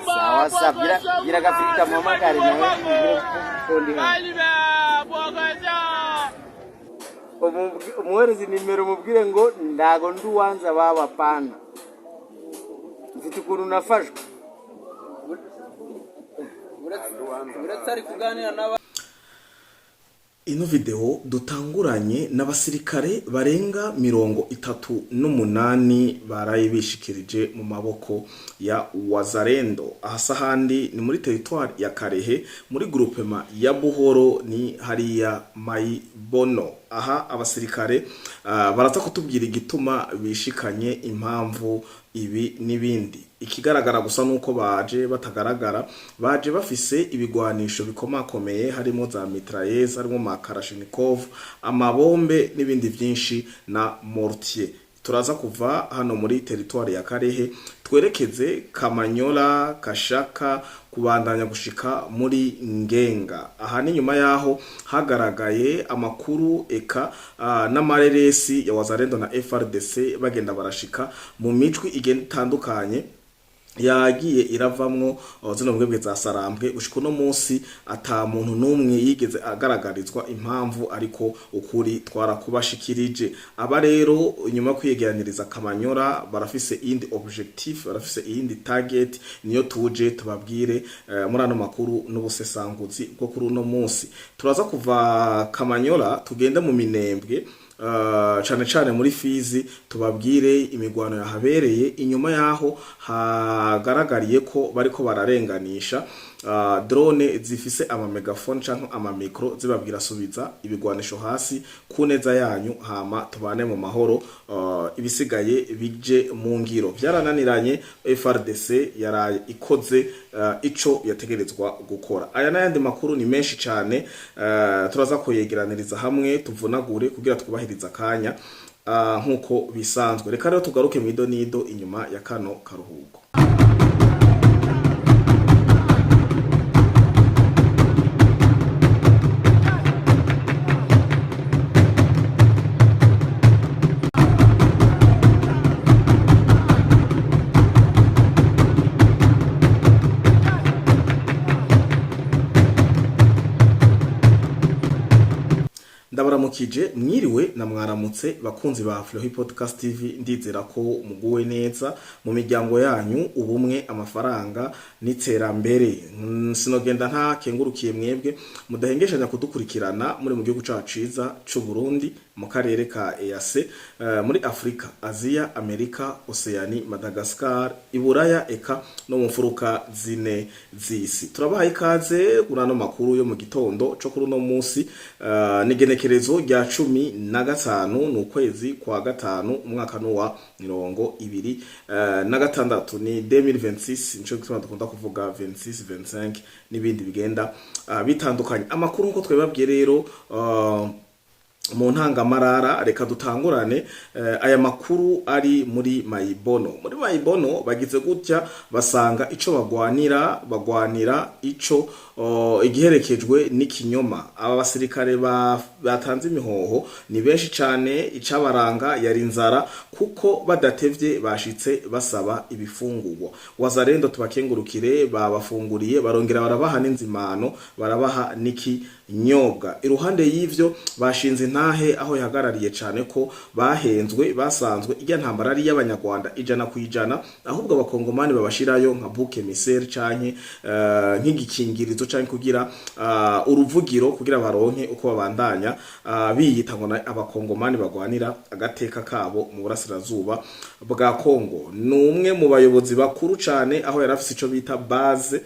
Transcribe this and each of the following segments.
Sawa sawa, bila kafirita mama kari nawe kundi umuherezi nimero mubwire ngo ndago nduwanza baba pana mfite ukuntu nafashwe uratari kuganira n'aba. Ino video dutanguranye n'abasirikare barenga 38 baraye bishikirije mu maboko ya Wazalendo. Ahasa handi ni muri territoire ya Karehe muri groupement ya Buhoro ni hariya Mayibono. Aha abasirikare baraza kutubwira igituma bishikanye impamvu ibi nibindi. Ikigaragara gusa nuko baje batagaragara, baje bafise ibigwanisho bikomakomeye harimo za mitrailleuses, harimo makarashnikov, amabombe n'ibindi byinshi na mortier. Turaza kuva hano muri territoire ya Karehe twerekeze Kamanyola, Kashaka kubandanya gushika muri Ngenga. Aha ni nyuma yaho hagaragaye amakuru eka n'amareresi ya Wazalendo na FRDC bagenda barashika mu mijwi igitandukanye yagiye iravamwo zino mbwebwe za Sarambwe gushika no munsi ata muntu numwe yigeze agaragarizwa impamvu ariko ukuri twarakubashikirije. Aba rero nyuma kwiyegeraniriza Kamanyora barafise indi objectif, barafise indi target, niyo tuje tubabwire muri ano makuru n'ubusesanguzi bwo kuri no munsi. Turaza kuva Kamanyora tugende mu Minembwe cane muri Fizi tubabwire imigwano yahabereye. Inyuma yaho hagaragariye ko bariko bararenganisha drone zifise ama megaphone canke ama micro zibabwira subiza ibigwanisho hasi kuneza yanyu hama tubane mu mahoro. Ibisigaye bije mu ngiro byarananiranye. FRDC yaraye ikoze ico yategerezwa gukora. Aya n'ayandi makuru ni menshi cyane, turaza kuyegeraniriza hamwe tuvunagure kugira twubahiriza kanya nkuko bisanzwe. Reka rero tugaruke mu idonido inyuma ya kano karuhuko. Ndabaramukije mwiriwe na mwaramutse bakunzi ba Flohi Podcast TV, ndizera ko muguwe neza mu miryango yanyu, ubumwe, amafaranga n'iterambere. Sinogenda nta kengurukiye mwebwe mudahengeshanya kudukurikirana muri mu gihugu caciza c'u Burundi, mu karere ka EAC, muri Afrika, Asia, Amerika, Oceani, Madagascar, Iburaya eka no mu mfuruka zine z'isi. Turabahaye ikaze kurano makuru yo mu gitondo co kuri no munsi nigenekerezo rya 15 n'ukwezi kwa gatanu umwaka wa 2026 ni 2026 nico gituma dukunda kuvuga 26 25 n'ibindi bigenda bitandukanye. Amakuru nko twebabwiye rero mu ntangamarara reka dutangurane. Aya makuru ari muri Mayibono. Muri Mayibono bagize gutya basanga ico bagwanira ico igiherekejwe n'ikinyoma. Aba basirikare batanze imihoho ni benshi cyane, icabaranga yari inzara kuko badatevye bashitse basaba ibifungurwa. Wazalendo tubakengurukire, babafunguriye barongera barabaha n'inzimano, barabaha niki nyobwa. Iruhande y'ivyo bashinze intahe aho yahagarariye cyane ko bahenzwe, basanzwe ijya ntambara ari y'abanyarwanda 100%, ahubwo abakongomani babashirayo nka bouc émissaire canke nk'igikingirizo canke kugira uruvugiro kugira baronke uko babandanya biyita ngo abakongomani bagwanira agateka kabo mu burasirazuba bwa Kongo. Numwe mu bayobozi bakuru cyane aho yarafise ico bita base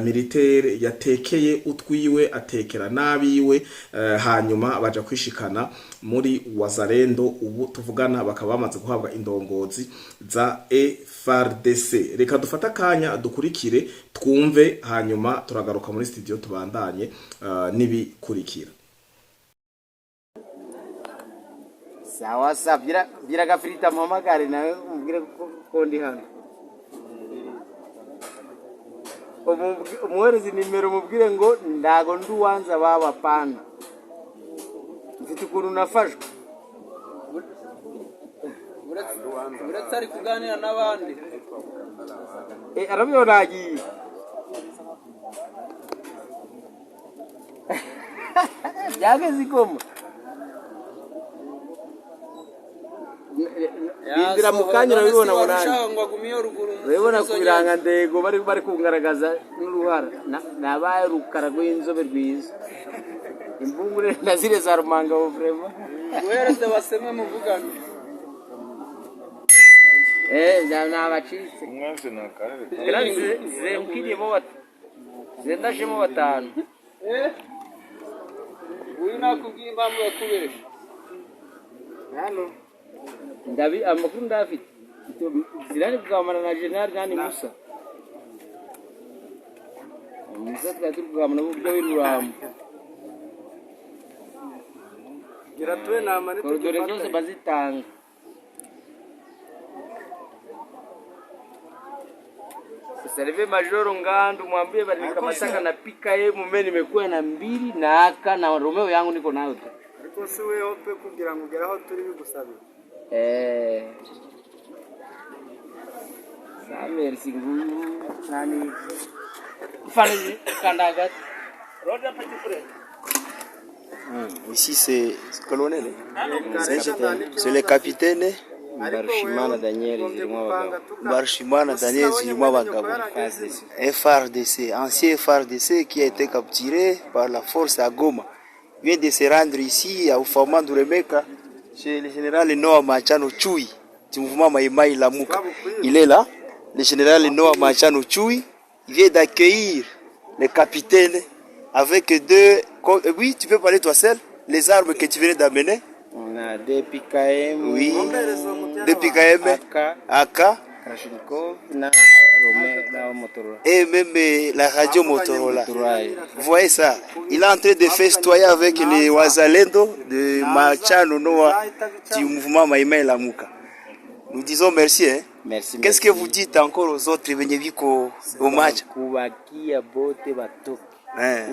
militaire yatekeye utwiwe atekera nabiwe, hanyuma baja kwishikana muri Wazalendo. Ubu tuvugana bakaba bamaze guhabwa indongozi za FRDC. Reka dufata kanya dukurikire twumve, hanyuma turagaruka muri studio tubandanye nibikurikira. sawa sawa, bila kafirita mama kari nawe mubwire ko ndi hano. Umuherezi nimero mubwire ngo ndago nduwanza baba pana mfite ukuntu nafashwe. Uratari kuganira n'abandi arabibona agiye byageze ikoma indira mu kanya urabibona urabibona ku birangantego bari kugaragaza n'uruhara nabaye rukara rw'inzobe rwiza imbungure na zire za rumanga vrema guhereze basemwe muvugana nabacitse ziremukiriyemo zendashemo batanu uyu nakubwiye impamvu yakubesha hano amakuru ndafite zirani kugamana na General Nani Musa twari turi kugamana n'uburyo w'Irurambo giratuwe namane koridore zose bazitanga Serve Majoro Ngandu mwambie badilika masaka na pika mumeni nimekuwa na 2 na aka na Romeo yangu niko nayo tu. Ariko si we ope kugira ngo geraho turi bigusabira. Samuel Singulu nani Fani Kandagat. Roda petit frère. Ici c'est colonel. C'est le capitaine. Barshimana Daniel Zilima Bagabo. FRDC, ancien FRDC qui a été capturé par la force à Goma. Il vient de se rendre ici à Oufama Nduremeka chez le général Noah Machano Chui du mouvement Maïmaï Lamuka. Il est là, le général Noah Machano Chui. Il vient d'accueillir le capitaine avec deux... Oui, tu peux parler toi seul. Les armes que tu venais d'amener. On a des PKM, oui, des PKM, AK, Krashnikov, na Motorola. Et même la radio Motorola. Vous voyez ça? Il est en train de festoyer avec les Wazalendo de Machano Noah du mouvement Maïmaï Lamuka. Nous disons merci. Hein? Merci. Qu'est-ce que vous dites encore aux autres venus au match? Kubakia bote batoke.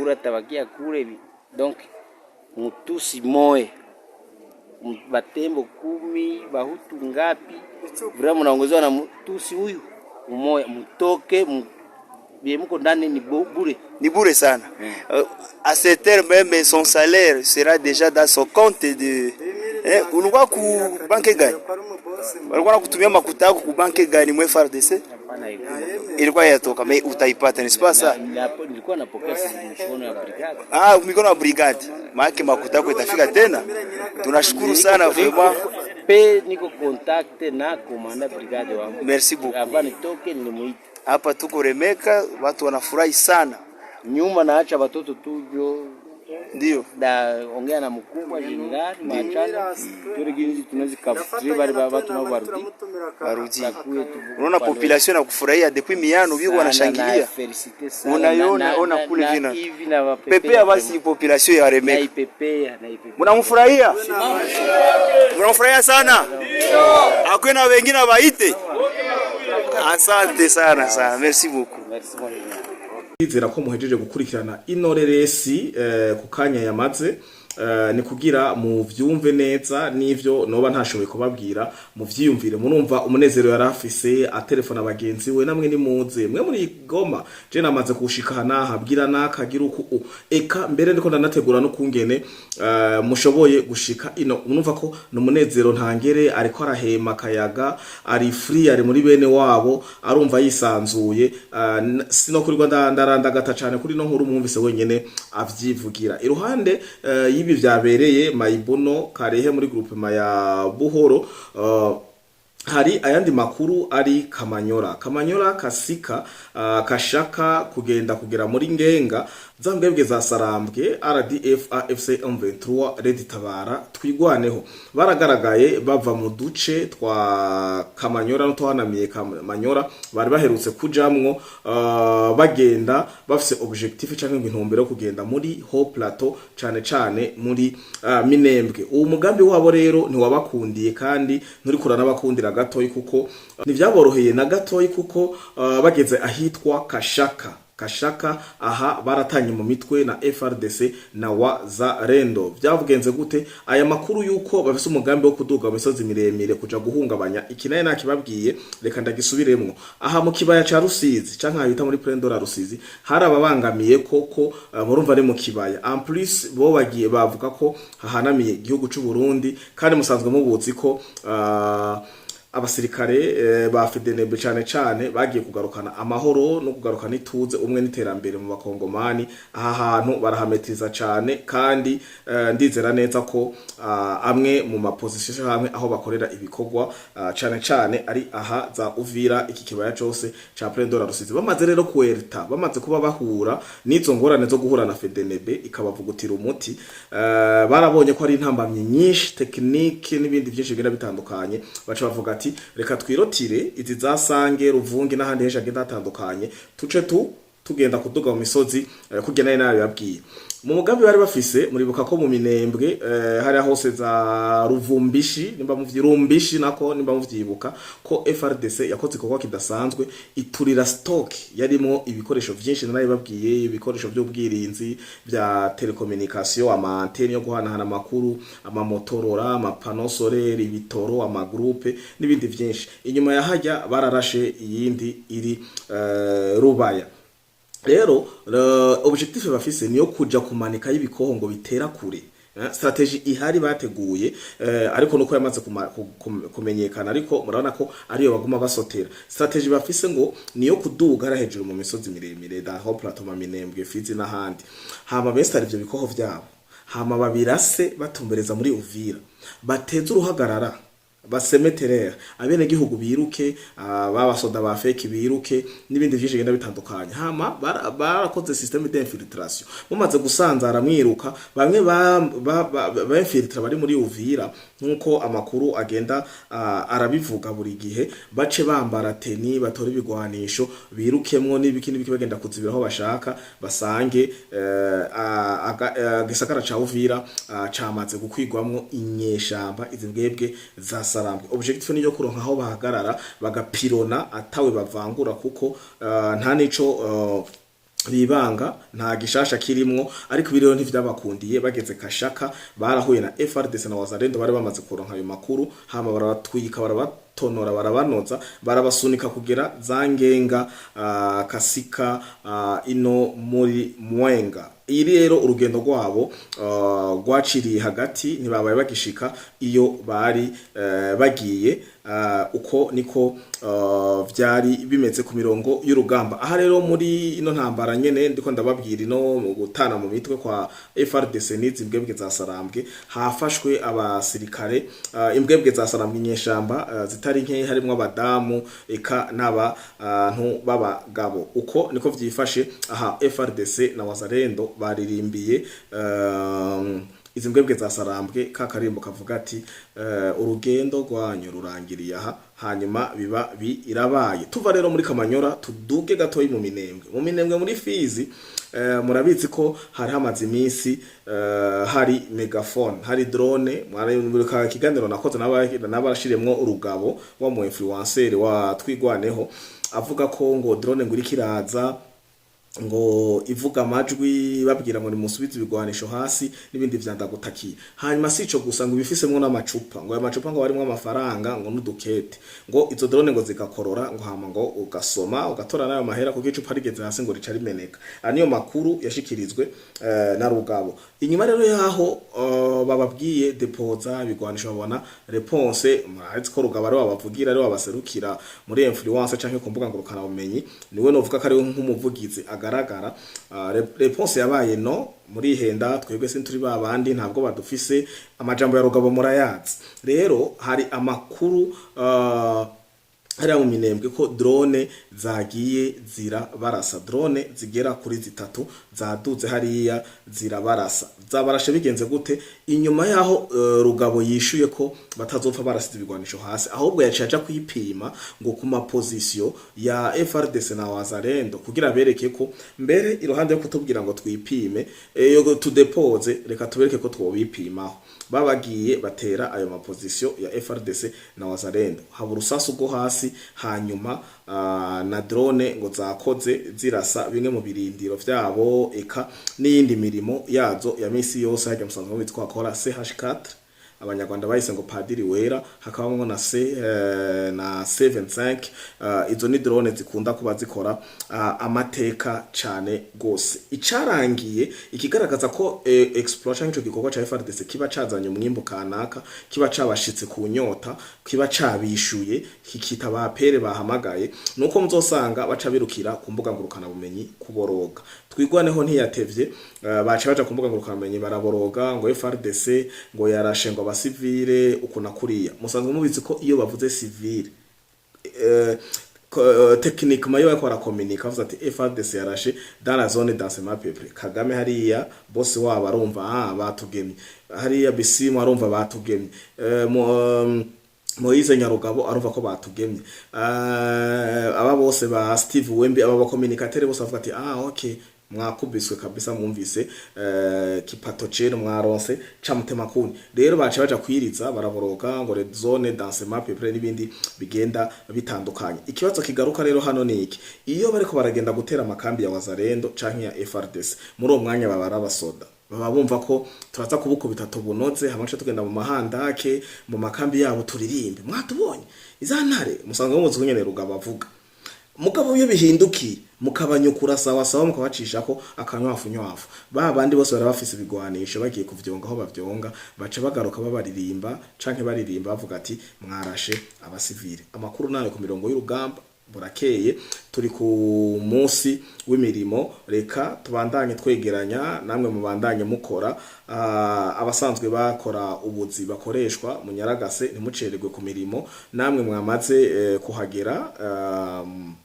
Ura tabakia kurebi. Donc, mutusi moe. Batembo 10 bahutu ngapi vile mnaongozwa na mtusi huyu umoja mtoke mko ndani ni bure sana. À cette heure même son salaire sera déjà dans son compte de ulikuwa ku banki gani walikuwa kutumia makuta yako ku banki gani mwe FARDC ilikuwa yatoka mais utaipata n'est-ce pas ça? Nilikuwa napokea mikono ya brigade. Mikono ya brigade maana makuta yako itafika tena. Tunashukuru sana vraiment. Niko contact na komanda brigade wangu. Merci beaucoup. Hapa nitoke nimuite. Hapa tuko Remeka, watu wanafurahi sana. Nyuma naacha watoto tujo. Ndio. Da ongea na mkubwa General Machano. Tuliginzi tunazikafutia bali watu nao barudi. Unaona population na kufurahia depuis miano biko wanashangilia. Unaona kule vina. Pepea basi population ya Remeka. Na ipepea. Mnamfurahia? Mnamfurahia sana? Hakuna wengine baite. Asante sana. Merci beaucoup. Merci beaucoup. Izera ko muhejeje gukurikirana inoreresi ku kanya yamaze ni kugira mu vyumve neza nivyo noba ntashoboye kubabwira mu vyiyumvire murumva umunezero yarafise atelefona abagenzi we namwe ni muze mwe muri Goma je namaze kushika hana habwira nakagira uku eka mbere ndiko ndanategura no kungene mushoboye gushika ino murumva ko numunezero ntangere ariko arahema kayaga ari free ari muri bene wabo arumva yisanzuye sino kuri Rwanda ndarandagata cyane kuri no nkuru mwumvise wenyene avyivugira iruhande ibi vyabereye Mayibono Karehe muri groupe ya Buhoro hari ayandi makuru ari Kamanyora Kasika Kashaka kugera muri Ngenga zambwebwe za Sarambwe RDF AFC M23 Red Tabara twigwaneho baragaragaye bava mu duce twa Kamanyora no twanamiye Kamanyora bari baherutse kujamwo bagenda bafise objectif cyangwa intumbero kugenda muri Haut Plateau cane muri Minembwe. Uwo mugambi wabo rero ntiwabakundiye kandi nturi kurana bakundira gatoyi kuko ntivyaboroheye na gatoyi kuko bageze ahitwa Kashaka Kashaka aha baratanye mu mitwe na FRDC na Wazalendo. Byavugenze gute? Aya makuru yuko bafise umugambi wo kuduga mu misozi miremire kuja guhungabanya ikinaye nakibabwiye, reka ndagisubiremwo. Aha mu kibaya ca Rusizi canke habita muri Prendora Rusizi hari ababangamiye koko, murumva ari mu kibaya. En plus bo bagiye bavuga ko hahanamiye igihugu c'u Burundi, kandi musanzwe mubuzi ko abasirikare ba FDNB cane bagiye kugarukana amahoro no kugarukana ituze umwe n'iterambere mu bakongomani. Aha hantu barahametiza cane, kandi ndizera neza ko amwe mu maposition hamwe aho bakorera ibikorwa cane ari aha za Uvira, iki kibaya cyose ca Prendora Rusizi. Bamaze rero kuerta, bamaze kuba bahura n'izo ngorane zo guhura na FDNB ikabavugutira umuti, barabonye ko ari intambamye nyinshi technique n'ibindi byinshi bigira bitandukanye, baca bavuga reka twirotire izi zasange Ruvungi n'ahandi henshi agenda hatandukanye, tuce tugenda kuduga mu misozi kugena nabi babwiye. Mu mugambi bari bafise, muribuka ko mu Minembwe hari hose za Ruvumbishi, nimba muvyi nako nimba muvyibuka ko FRDC yakoze kokwa kidasanzwe, iturira stock yarimo ibikoresho vyinshi nabi babwiye, ibikoresho by'ubwirinzi bya telecommunication, ama antenne yo guhanahana makuru, ama motorora, ama panneau solaire, ibitoro, ama groupe n'ibindi vyinshi. Inyuma ya hajya bararashe iyindi iri Rubaya. Rero objectif bafise niyo kuja kumanika y'ibikoho ngo bitera kure. Strategy ihari bateguye, ariko nuko yamaze kumenyekana, ariko murabona ko ariyo baguma basotera. Strategy bafise ngo niyo kuduga ara hejuru mu misozi miremire da ho plateau ma Minembwe, Fizi n'ahandi. Hama bestari ivyo bikoho vyabo, hama babirase batumbereza muri Uvira, bateza uruhagarara, basemeterera abene gihugu biruke, babasoda ba fake biruke n'ibindi vyinshi genda bitandukanye. Hama barakoze systeme d'infiltration, mumaze gusanzara mwiruka, bamwe ba infiltra bari muri Uvira nkuko amakuru agenda arabivuga buri gihe, bace bambara teni, batora ibigwanisho, birukemwo n'ibiki bagenda kuzibira aho bashaka, basange gisagara ca Uvira camaze gukwigwamwo inyeshamba izimbwebwe za Sarambwe. Objectif ni yo kuronka aho bahagarara bagapirona atawe bavangura, kuko nta nico bibanga, nta gishasha kirimwo. Ariko ibirero ntivyabakundiye, bageze Kashaka barahuye na FRDC na Wazalendo, bari bamaze kuronka ayo makuru, hama barabatwika, barabatonora, barabanoza, barabasunika kugera Zangenga, Kasika, ino muri Mwenga. Iri rero urugendo rwabo rwaciriye hagati, ntibabaye bagishika iyo bari bagiye. Uko niko vyari bimeze ku mirongo y'urugamba. Aha rero muri ino ntambara nyene ndiko ndababwira ino gutana mu mitwe kwa FRDC n'izimbwebwe za Sarambwe, hafashwe abasirikare, imbwebwe za Sarambwe nyeshamba zitari nke, harimo abadamu eka n'abantu b'abagabo. Uko niko vyifashe aha FRDC na Wazalendo baririmbiye izimbwebwe za Sarambwe kakarimbo kavuga ati urugendo rwanyu rurangiriye aha, hanyuma biba irabaye. Tuva rero muri Kamanyora tuduge gatoyi mu Minembwe. Mu Minembwe muri Fizi, murabizi ko hari hamaze iminsi hari megaphone, hari drone. Muri kiganiro nakoze n'abarashiremwo urugabo wa mu influencer wa Twigwaneho, avuga ko ngo drone nguri kiraza ngo ivuga amajwi babwira ngo nimusubize ibigwanisho hasi n'ibindi vyandagutakiye. Hanyuma sico gusa ngo bifisemwo n'amacupa, ngo aya macupa ngo barimo amafaranga ngo n'udukete, ngo izo drone ngo zigakorora, ngo hama ngo ugasoma ugatora nayo mahera kuko icupa rigeze hasi ngo rica rimeneka. Aniyo makuru yashikirizwe na Rugabo. Inyuma rero yaho bababwiye depoza ibigwanisho, babona réponse. Murazi ko Rugabo ari babavugira, ari babaserukira muri influence canke ku mbuga ngurukana bumenyi, niwe novuga ko ari nk'umuvugizi agaragara. Réponse yabaye no, muri henda twebwe sinturi babandi ntabwo badufise. Amajambo ya Rugabo murayazi. Rero hari amakuru hari mu Minembwe ko drone zagiye zirabarasa, drone zigera kuri 3 zaduze hariya zirabarasa. Zabarashe bigenze gute? Inyuma yaho Rugabo yishuye ko batazopfa barasize ibigwanisho hasi, ahubwo yacaja kwipima ngo ku maposition ya FRDC na Wazalendo kugira bereke ko mbere iruhande yo kutubwira ngo twipime yo tudepose, reka tubereke ko twobipimaho. babagiye batera ayo maposition ya FRDC na Wazalendo, haba urusasu rwo hasi, hanyuma na drone ngo zakoze zirasa bimwe mu birindiro vyabo, eka n'iyindi mirimo yazo ya misi yose hajya musanzwe witwa kora CH4, abanyarwanda bahise ngo padiri wera, hakabamo na C25. Izo ni drone zikunda kuba zikora amateka cyane gose. Icarangiye ikigaragaza ko explosion ico gikorwa ca FRDC kiba cazanye umwimbo kanaka, kiba cabashitse ku nyota, kiba cabishuye, kikita bapere bahamagaye, nuko muzosanga baca birukira ku mbuga ngurukana bumenyi kuboroga. Twigwaneho ntiyatevye, baca baja ku mbuga ngurukana bumenyi baraboroga ngo FRDC ngo yarashe ngo abasivile ukuna kuriya. Musanzwe mubizi ko iyo bavuze civile technique mayo yako arakomunika avuze ati FRDC yarashe dans la zone d'enseignement peuple. Kagame hariya boss wabo arumva batugemye, hariya Bisimu arumva batugemye, Moise Nyarugabo arumva ko batugemye, aba bose ba Steve Wembe aba bakomunikatere bose avuga ati okay mwakubiswe kabisa, mwumvise kipato cero mwaronse camutema kuni. Rero baca baja kwiriza baraboroga ngo zone d'enseignement peuple n'ibindi bigenda bitandukanye. Ikibazo kigaruka rero hano ni iki: iyo bariko baragenda gutera amakambi ya Wazalendo canke ya FRDC, muri uwo mwanya babara abasoda baba bumva ko turaza kubukubita tubunoze, hamace tugenda mu mahandake mu makambi yabo turirimbe mwatubonye izantare. Musanzwe muzi kunyene Rugabo avuga, mugabo iyo bihinduki mukabanyukura sawa sawa mukabacisha ko akanywafu nywafu, babandi bose barabafise ibigwanisho bagiye kuvyonga aho bavyonga, baca bagaruka babaririmba canke baririmba bavuga ati mwarashe abasivile. Amakuru nayo ku mirongo y'urugamba burakeye, turi ku munsi w'imirimo, reka tubandanye twegeranya, namwe mubandanye mukora. Abasanzwe bakora ubuzi bakoreshwa mu Nyaragase ntimucererwe ku mirimo, namwe mwamaze kuhagera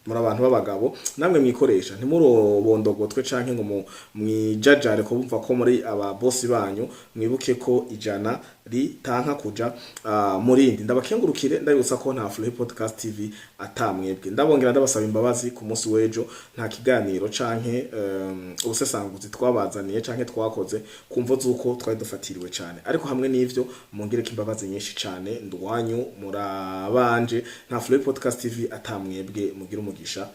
muri abantu b'abagabo, namwe mwikoresha ntimurobondogotwe canke ngo mwijajare ko bumva ko muri aba boss banyu. Mwibuke ko ijana ritanka kuja murindi. Ndabakengurukire ndabibutsa ko nta Flow Podcast TV atamwebwe. Ndabongera ndabasaba imbabazi ku munsi w'ejo nta kiganiro canke ubusesanguzi twabazaniye canke twakoze kumvo zuko twari dufatiriwe cyane, ariko hamwe n'ivyo mungireke imbabazi nyinshi cyane. Ndwanyu murabanje, nta Flow Podcast TV atamwebwe. Mugira umugisha.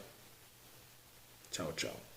Ciao ciao.